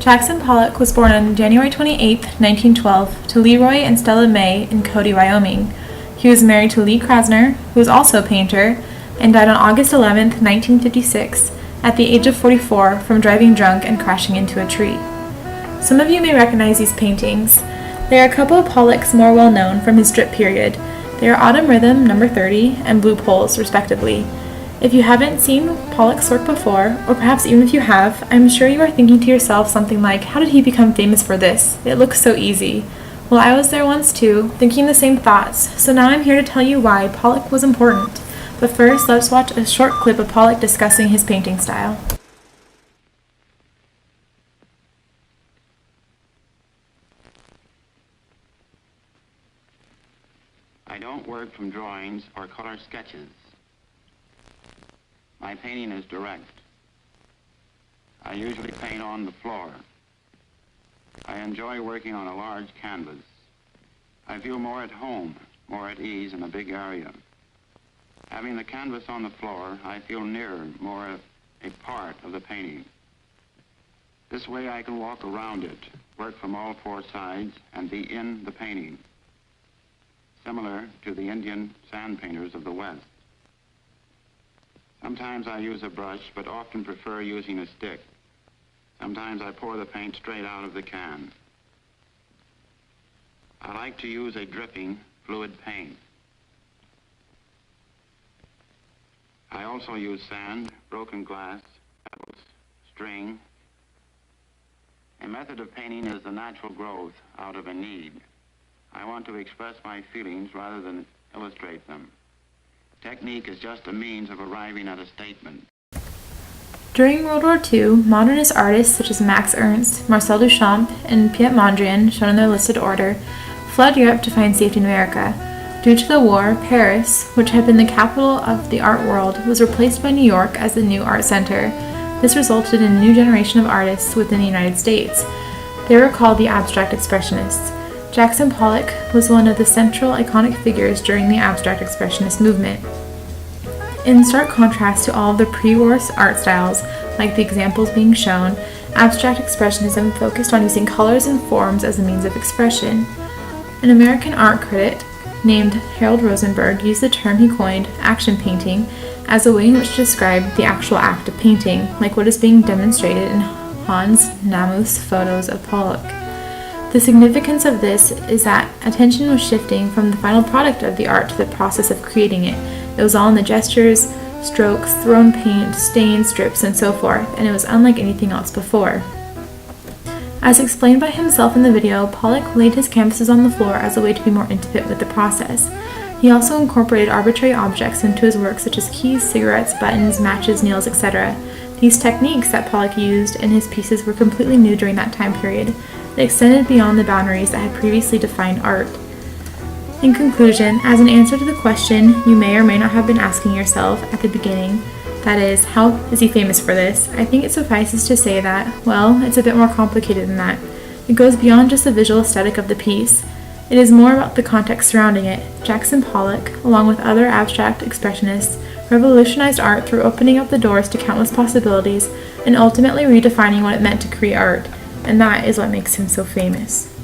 Jackson Pollock was born on January 28, 1912, to Leroy and Stella May in Cody, Wyoming. He was married to Lee Krasner, who was also a painter, and died on August 11, 1956, at the age of 44 from driving drunk and crashing into a tree. Some of you may recognize these paintings. They are a couple of Pollock's more well known from his strip period. They are Autumn Rhythm No. 30 and Blue Poles, respectively. If you haven't seen Pollock's work before, or perhaps even if you have, I'm sure you are thinking to yourself something like, how did he become famous for this? It looks so easy. Well, I was there once too, thinking the same thoughts, so now I'm here to tell you why Pollock was important. But first, let's watch a short clip of Pollock discussing his painting style. I don't work from drawings or color sketches. My painting is direct. I usually paint on the floor. I enjoy working on a large canvas. I feel more at home, more at ease in a big area. Having the canvas on the floor, I feel nearer, more a part of the painting. This way I can walk around it, work from all four sides, and be in the painting, similar to the Indian sand painters of the West. Sometimes I use a brush, but often prefer using a stick. Sometimes I pour the paint straight out of the can. I like to use a dripping fluid paint. I also use sand, broken glass, pebbles, string. A method of painting is the natural growth out of a need. I want to express my feelings rather than illustrate them. Technique is just a means of arriving at a statement. During World War II, modernist artists such as Max Ernst, Marcel Duchamp, and Piet Mondrian, shown in their listed order, fled Europe to find safety in America. Due to the war, Paris, which had been the capital of the art world, was replaced by New York as the new art center. This resulted in a new generation of artists within the United States. They were called the Abstract Expressionists. Jackson Pollock was one of the central iconic figures during the Abstract Expressionist movement. In stark contrast to all of the pre-war art styles, like the examples being shown, Abstract Expressionism focused on using colors and forms as a means of expression. An American art critic named Harold Rosenberg used the term he coined, action painting, as a way in which to describe the actual act of painting, like what is being demonstrated in Hans Namuth's photos of Pollock. The significance of this is that attention was shifting from the final product of the art to the process of creating it. It was all in the gestures, strokes, thrown paint, stains, strips, and so forth, and it was unlike anything else before. As explained by himself in the video, Pollock laid his canvases on the floor as a way to be more intimate with the process. He also incorporated arbitrary objects into his work such as keys, cigarettes, buttons, matches, nails, etc. These techniques that Pollock used in his pieces were completely new during that time period. They extended beyond the boundaries that had previously defined art. In conclusion, as an answer to the question you may or may not have been asking yourself at the beginning, that is, how is he famous for this? I think it suffices to say that, well, it's a bit more complicated than that. It goes beyond just the visual aesthetic of the piece. It is more about the context surrounding it. Jackson Pollock, along with other abstract expressionists, revolutionized art through opening up the doors to countless possibilities and ultimately redefining what it meant to create art. And that is what makes him so famous.